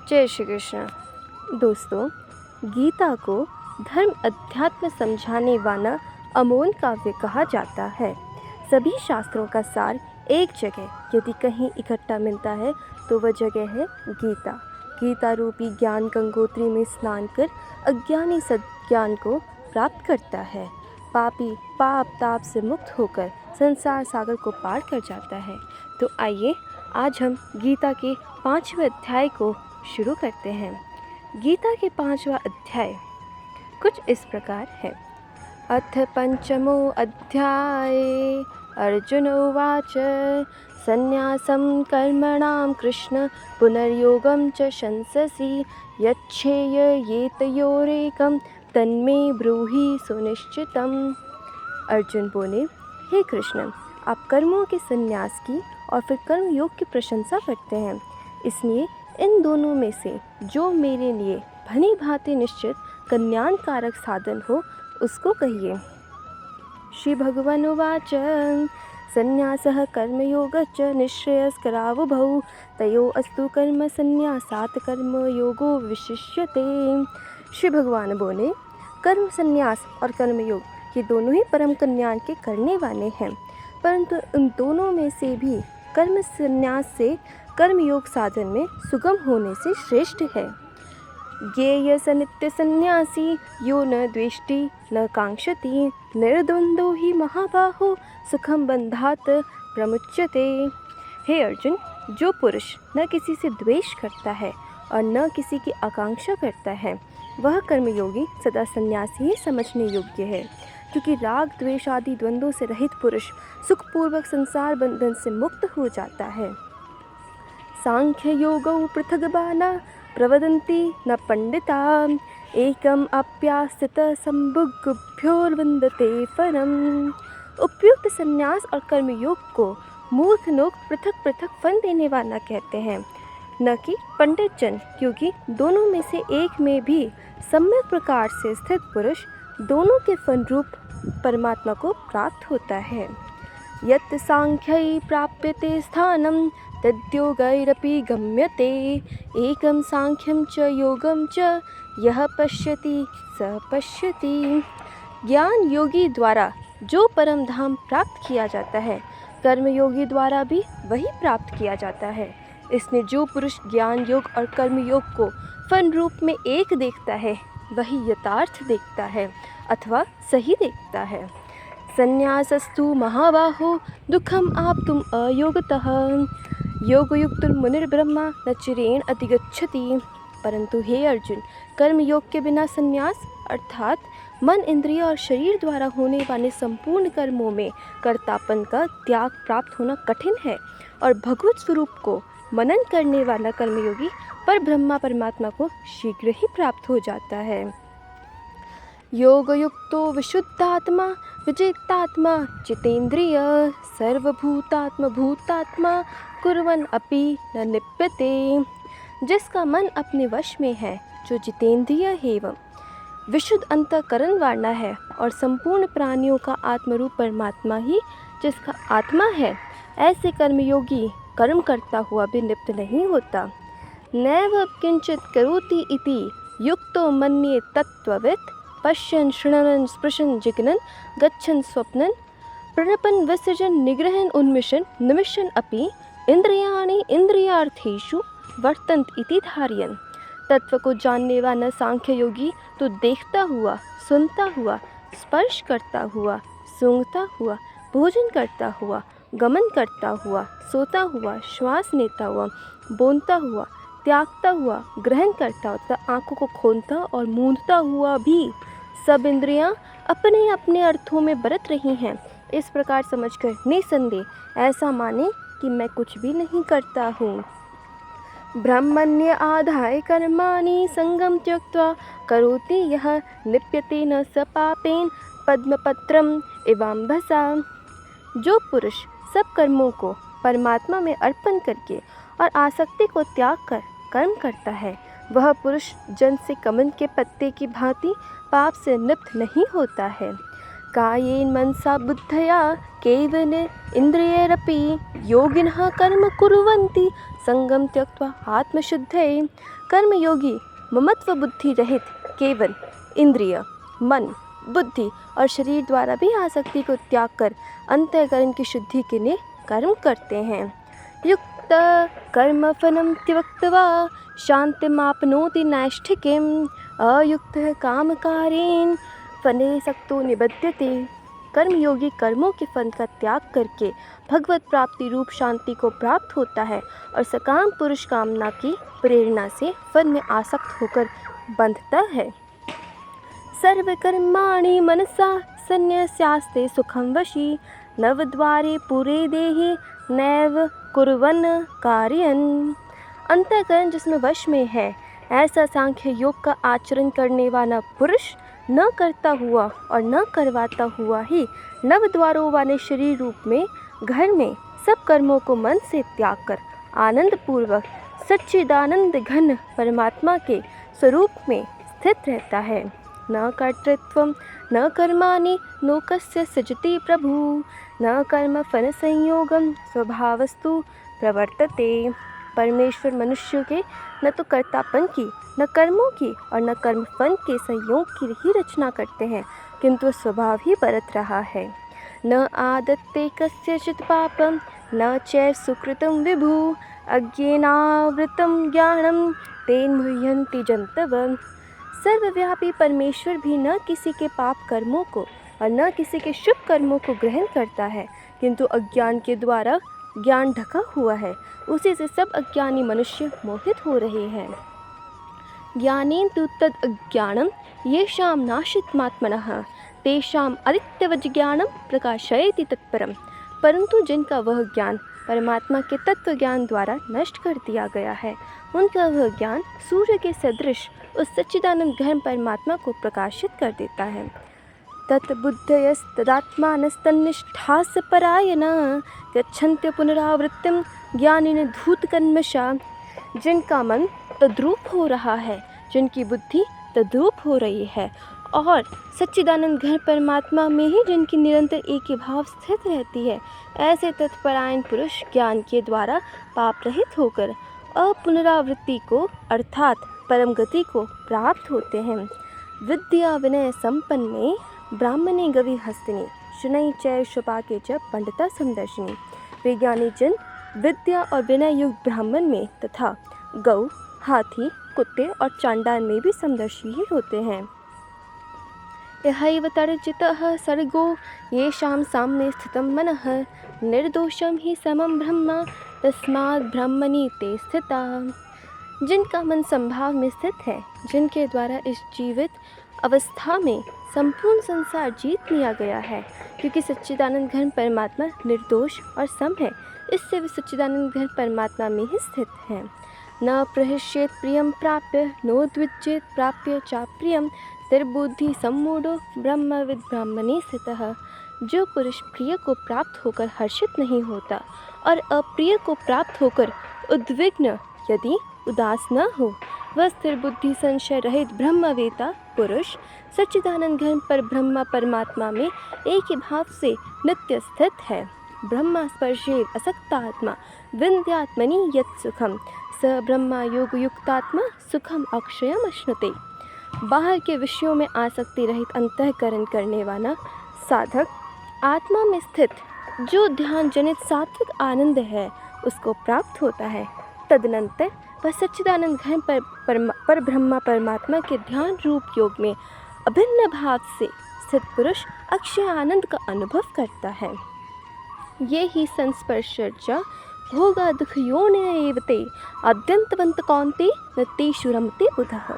जय श्री कृष्ण। दोस्तों, गीता को धर्म अध्यात्म समझाने वाला अमोल काव्य कहा जाता है। सभी शास्त्रों का सार एक जगह यदि कहीं इकट्ठा मिलता है तो वह जगह है गीता। गीता रूपी ज्ञान गंगोत्री में स्नान कर अज्ञानी सज्ञान को प्राप्त करता है। पापी पाप ताप से मुक्त होकर संसार सागर को पार कर जाता है। तो आइए आज हम गीता के 5वें अध्याय को शुरू करते हैं। गीता के 5वां अध्याय कुछ इस प्रकार है। अथ पंचमो अध्याय अर्जुन उवाच संन्यासं कर्मणां कृष्ण पुनर्योगं च शंससि यच्छेययेतयोरेकं तन्मे ब्रूहि सुनिश्चितम्। अर्जुन बोले, हे कृष्ण, आप कर्मों के संन्यास की और फिर कर्म योग की प्रशंसा करते हैं, इसलिए इन दोनों में से जो मेरे लिए भली भांति निश्चित कल्याणकारक साधन हो उसको कहिए। श्री भगवान उवाच संन्यासः कर्मयोगश्च निःश्रेयस्करावुभौ तयो अस्तु कर्म संन्यासात् कर्मयोगो विशिष्यते। श्री भगवान बोले, कर्म संन्यास और कर्मयोग ये दोनों ही परम कल्याण के करने वाले हैं, परंतु उन दोनों में से भी कर्म संन्यास से कर्मयोग साधन में सुगम होने से श्रेष्ठ है। ज्ञेय स नित्य सन्यासी यो न द्वेष्टि न कांक्षति निर्द्वंद्वो ही महाबाहो सुखम बंधात प्रमुच्यते। हे अर्जुन, जो पुरुष न किसी से द्वेष करता है और न किसी की आकांक्षा करता है वह कर्मयोगी सदा सन्यासी ही समझने योग्य है, क्योंकि राग द्वेष आदि द्वंद्वों से रहित पुरुष सुखपूर्वक संसार बंधन से मुक्त हो जाता है। सांख्य योगौ पृथग बाला प्रवदन्ति न पंडिता एकम अप्यास्थित संभुग्भ्योर्वन्दते फलम्। उपयुक्त संन्यास और कर्मयोग को मूर्ख लोग पृथक पृथक फल देने वाला कहते हैं, न कि पंडित जन, क्योंकि दोनों में से एक में भी सम्यक प्रकार से स्थित पुरुष दोनों के फल रूप परमात्मा को प्राप्त होता है। यत् सांख्यै प्राप्यते स्थानं तद्योगैरपि गम्यते एकं सांख्यं च योगं च यः पश्यति स पश्यति। ज्ञान योगी द्वारा जो परम धाम प्राप्त किया जाता है, कर्मयोगी द्वारा भी वही प्राप्त किया जाता है। इसमें जो पुरुष ज्ञान योग और कर्मयोग को फल रूप में एक देखता है वही यथार्थ देखता है अथवा सही देखता है। संन्यासस्तु महाबाहो दुखम आप्तुम अयोगतः योगयुक्तुर्मुनिर्ब्रह्मा न चिरेण अधिगच्छति। परंतु हे अर्जुन, कर्मयोग के बिना संन्यास अर्थात मन इंद्रिय और शरीर द्वारा होने वाले संपूर्ण कर्मों में कर्तापन का त्याग प्राप्त होना कठिन है, और भगवत स्वरूप को मनन करने वाला कर्मयोगी पर ब्रह्मा परमात्मा को शीघ्र ही प्राप्त हो जाता है। योगयुक्तो विशुद्धात्मा विजितात्मा जितेन्द्रिय सर्वभूतात्म भूतात्मा कुर्वन् अपि न लिप्यते। जिसका मन अपने वश में है, जो जितेंद्रिय एवं विशुद्ध अंतःकरण वाला है और संपूर्ण प्राणियों का आत्मरूप परमात्मा ही जिसका आत्मा है, ऐसे कर्मयोगी कर्म करता हुआ भी लिप्त नहीं होता। नैव किंचित करोति इति युक्तो मन्ये तत्त्ववित् पश्यन् शृण्वन् स्पृशन् जिघ्रन् गच्छन् स्वप्नन् प्रणपन् विसृजन् निग्रहन् उन्मिषन् निमिषन् अपि इंद्रियाणि इंद्रियार्थेषु वर्तन्त इति धारयन्। तत्व को जानने वाला सांख्य योगी तो देखता हुआ, सुनता हुआ, स्पर्श करता हुआ, सूंघता हुआ, भोजन करता हुआ, गमन करता हुआ, सोता हुआ, श्वास लेता हुआ, बोलता हुआ, त्यागता हुआ, ग्रहण करता हुआ, आँखों को खोलता और मूंदता हुआ भी सब इंद्रियां अपने अपने अर्थों में बरत रही हैं, इस प्रकार समझकर निसंदेह ऐसा माने कि मैं कुछ भी नहीं करता हूँ। ब्रह्मण्य आधाय कर्माणि संगम त्यक्त्वा करोति यः लिप्यते न स पापेन पद्मपत्रम इवाम्भसा। जो पुरुष सब कर्मों को परमात्मा में अर्पण करके और आसक्ति को त्याग कर कर्म करता है, वह पुरुष जन से कमल के पत्ते की भांति पाप से लिप्त नहीं होता है। कायेन मनसा बुद्धया केवल इन्द्रियैरपि योगिनः कर्म कुर्वन्ति संगम त्यक्त्वा आत्मशुद्धये। कर्मयोगी ममत्व बुद्धि रहित केवल इंद्रिय, मन, बुद्धि और शरीर द्वारा भी आसक्ति को त्याग कर अंतःकरण की शुद्धि के लिए कर्म करते हैं। युक्त कर्म फलं त्यक्त्वा शांतिमाप्नोति नैष्ठिकीम्। अयुक्त कामकारेण फले सक्तो निबध्यते। कर्मयोगी कर्मों के फल का त्याग करके भगवत प्राप्ति रूप शांति को प्राप्त होता है और सकाम पुरुष कामना की प्रेरणा से फल में आसक्त होकर बंधता है। सर्वकर्माणि मनसा सन्न्यस्यास्ते सुखं वशी। नवद्वारे पुरे देहि नैव कुर्वन् कार्यन्। अंतःकरण जिसमें वश में है ऐसा सांख्य योग का आचरण करने वाला पुरुष न करता हुआ और न करवाता हुआ ही नवद्वारों वाले शरीर रूप में घर में सब कर्मों को मन से त्याग कर आनंद पूर्वक सच्चिदानंद घन परमात्मा के स्वरूप में स्थित रहता है। न कर्तृत्वं न कर्माणि लोकस्य सृजति प्रभु। न कर्म फल संयोगम स्वभावस्तु प्रवर्तते। परमेश्वर मनुष्यों के न तो कर्तापन की, न कर्मों की और न कर्म फल के संयोग की ही रचना करते हैं, किंतु स्वभाव ही बरत रहा है। न आदत्ते कस्यचित् पापं न चैव सुकृतं विभु। अज्ञानावृतं ज्ञानं तेन मुह्यन्ति जन्तवः। सर्वव्यापी परमेश्वर भी न किसी के पाप कर्मों को और न किसी के शुभ कर्मों को ग्रहण करता है, किंतु अज्ञान के द्वारा ज्ञान ढका हुआ है, उसी से सब अज्ञानी मनुष्य मोहित हो रहे हैं। ज्ञानेन तु तद् अज्ञानं येषां नाशितमात्मनः तेषाम् आदित्यवज् ज्ञानं प्रकाशयति तत्परम्। परंतु जिनका वह ज्ञान परमात्मा के तत्व ज्ञान द्वारा नष्ट कर दिया गया है, उनका वह ज्ञान सूर्य के सदृश उस सच्चिदानंद घन परमात्मा को प्रकाशित कर देता है। तत्बुद्धयस्तदात्मानस्तन्निष्ठास्य परायणा गच्छन्त्य पुनरावृत्तिं ज्ञानिन धूतकन्मषा। जिनका मन तद्रूप हो रहा है, जिनकी बुद्धि तद्रूप हो रही है और सच्चिदानंद घन परमात्मा में ही जिनकी निरंतर एक ही भाव स्थित रहती है, ऐसे तत्परायण पुरुष ज्ञान के द्वारा पाप रहित होकर अपुनरावृत्ति को अर्थात परम गति को प्राप्त होते हैं। विद्या विनय संपन्ने ब्राह्मणे गवि हस्तिनी शनै चैव शुपाके च पंडिता समदर्शिनी। विज्ञानी जन विद्या और विनय युक्त ब्राह्मण में तथा गौ, हाथी, कुत्ते और चांडाल में भी समदर्शी ही होते हैं। यहैव तर्जितः सर्गो येषां साम्ये स्थितं मनः निर्दोषं हि समं ब्रह्म तस्माद् ब्रह्मणि ते स्थिताः। जिनका मन संभाव में स्थित है, जिनके द्वारा इस जीवित अवस्था में संपूर्ण संसार जीत लिया गया है, क्योंकि सच्चिदानंद घन परमात्मा निर्दोष और सम है, इससे वे सच्चिदानंद घन परमात्मा में ही स्थित हैं। न प्रहृष्येत प्रियं प्राप्य नोद्विज्येत प्राप्य चाप्रियं तिर्बुद्धि सम्मूढ़ो ब्रह्मविद् ब्राह्मणे स्थितः। जो पुरुष प्रिय को प्राप्त होकर हर्षित नहीं होता और अप्रिय को प्राप्त होकर उद्विग्न यदि उदास न हो, वह स्थिर बुद्धि संशय रहित ब्रह्मवेता पुरुष सच्चिदानंद घन पर ब्रह्मा परमात्मा में एक ही भाव से नित्य स्थित है। ब्रह्मा स्पर्शे असक्तात्मा विन्द्यात्मनि यत् सुखम स ब्रह्मा योग युक्तात्मा सुखम अक्षयम अश्नुते। बाहर के विषयों में आसक्ति रहित अंतःकरण करने वाला साधक आत्मा में स्थित जो ध्यान जनित सात्विक आनंद है उसको प्राप्त होता है। तदनंतर वह सच्चिदानंद घन पर ब्रह्मा परमात्मा के ध्यान रूप योग में अभिन्न भाव से स्थित पुरुष अक्षय आनंद का अनुभव करता है। ये ही संस्पर्शर्चा भोगा दुख योनिरेवते अद्यंतवंत कौन्ते न तेषु रमते बुधः।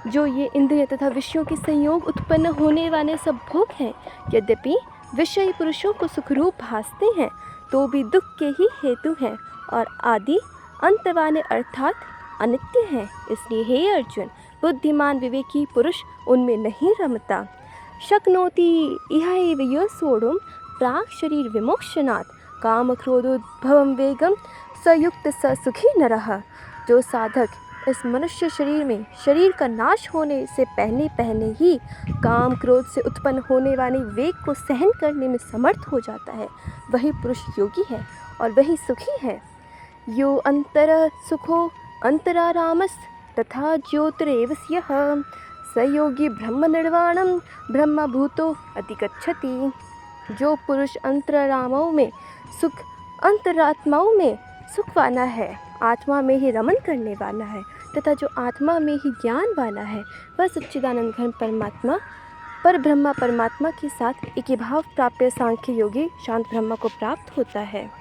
जो ये इंद्रिय तथा विषयों के संयोग उत्पन्न होने वाले सब भोग हैं, यद्यपि विषयी पुरुषों को सुखरूप भासते हैं, तो भी दुख के ही हेतु हैं और आदि अंत वाले अर्थात अनित्य हैं। इसलिए हे अर्जुन, बुद्धिमान विवेकी पुरुष उनमें नहीं रमता। शक्नोति इहैव यः सोढुं प्राक् शरीर विमोक्षणात् काम क्रोधोद्भवं वेगं सयुक्त स सुखी नरः। जो साधक इस मनुष्य शरीर में शरीर का नाश होने से पहले पहले ही काम क्रोध से उत्पन्न होने वाले वेग को सहन करने में समर्थ हो जाता है, वही पुरुष योगी है और वही सुखी है। यो अंतर सुखो अंतरारामस तथा ज्योतिरेव स्यः स योगी ब्रह्म निर्वाणम ब्रह्मभूतो अधिगच्छति। जो पुरुष अंतरारामों में सुख, अंतरात्माओं में सुख वाला है, आत्मा में ही रमन करने वाला है तथा जो आत्मा में ही ज्ञान वाला है, वह सच्चिदानंद घन परमात्मा पर ब्रह्मा परमात्मा के साथ एकीभाव प्राप्य सांख्य योगी शांत ब्रह्म को प्राप्त होता है।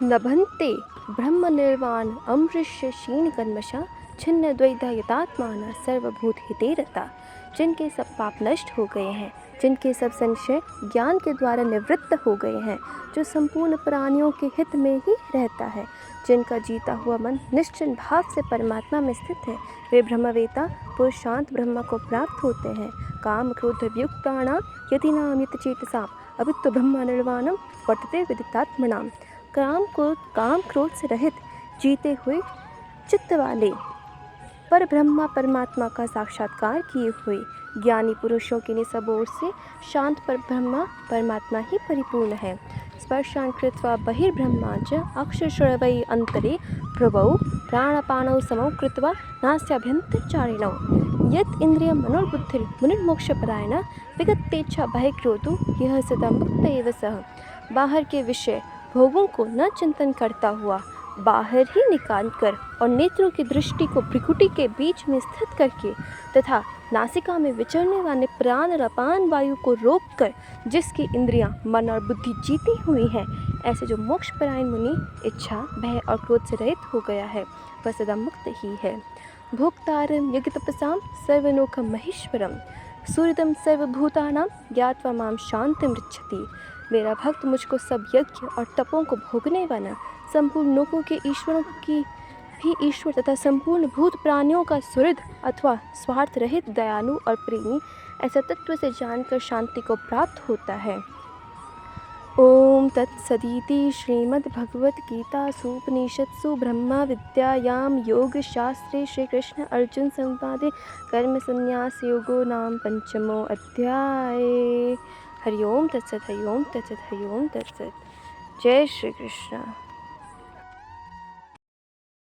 लभन्ते ब्रह्म निर्वाण अमृष्य क्षीण कन्मषा छिन्न द्वैधा यतात्माना सर्वभूत हिते रता। जिनके सब पाप नष्ट हो गए हैं, जिनके सब संशय ज्ञान के द्वारा निवृत्त हो गए हैं, जो संपूर्ण प्राणियों के हित में ही रहता है, जिनका जीता हुआ मन निश्चल भाव से परमात्मा में स्थित है, वे ब्रह्मवेता पुरुष शांत ब्रह्म को प्राप्त होते हैं। काम क्रोध वियुक्तानां यतीनां यतचेतसां अविद्य ब्रह्म निर्वाणम वर्तते विदितात्मनां। काम क्रोध से रहित जीते हुए चित्त वाले पर ब्रह्मा परमात्मा का साक्षात्कार किए हुए ज्ञानी पुरुषों के लिए सब ओर से शांत पर ब्रह्मा परमात्मा ही परिपूर्ण है। स्पर्शान् कृत्वा बहिर्ब्रह्मा च अक्षरशरवै अंतरे प्रभौ प्राणपानौ समौ कृत्वा नास्याभ्यन्तरचारिणौ यत् इंद्रिय मनोबुद्धिर मुनिर्मोक्षपरायण विगतेच्छा बहिर्क्रोधो यह सदा मुक्त एव सः। बाहर के विषय भोगों को न चिंतन करता हुआ बाहर ही निकाल कर और नेत्रों की दृष्टि को भ्रिकुटी के बीच में स्थित करके तथा नासिका में विचरने वाले प्राण और अपान वायु को रोककर जिसकी इंद्रियां, मन और बुद्धि जीती हुई हैं, ऐसे जो मोक्षपरायण मुनि इच्छा, भय और क्रोध से रहित हो गया है, वह सदा मुक्त ही है। भोक्तारं यज्ञतपसां सर्वलोकं महेश्वरं सूर्यदं सर्वभूतानां ज्ञात्वा मां शांतिं ऋच्छति। मेरा भक्त मुझको सब यज्ञ और तपों को भोगने वाला, संपूर्ण लोकों के ईश्वरों की भी ईश्वर तथा संपूर्ण भूत प्राणियों का सुहृद अथवा स्वार्थ रहित दयालु और प्रेमी ऐसा तत्व से जानकर शांति को प्राप्त होता है। ओम तत्सदिति श्रीमद्भगवद्गीतासूपनिषत्सु ब्रह्म विद्यायां योगशास्त्रे श्रीकृष्ण अर्जुन संवादे कर्म संन्यास योगो नाम पंचमो अध्याय। हरि ओम तत्सत, हरि ओम तत्सत, हरि ओम तत्सत। जय श्री कृष्ण।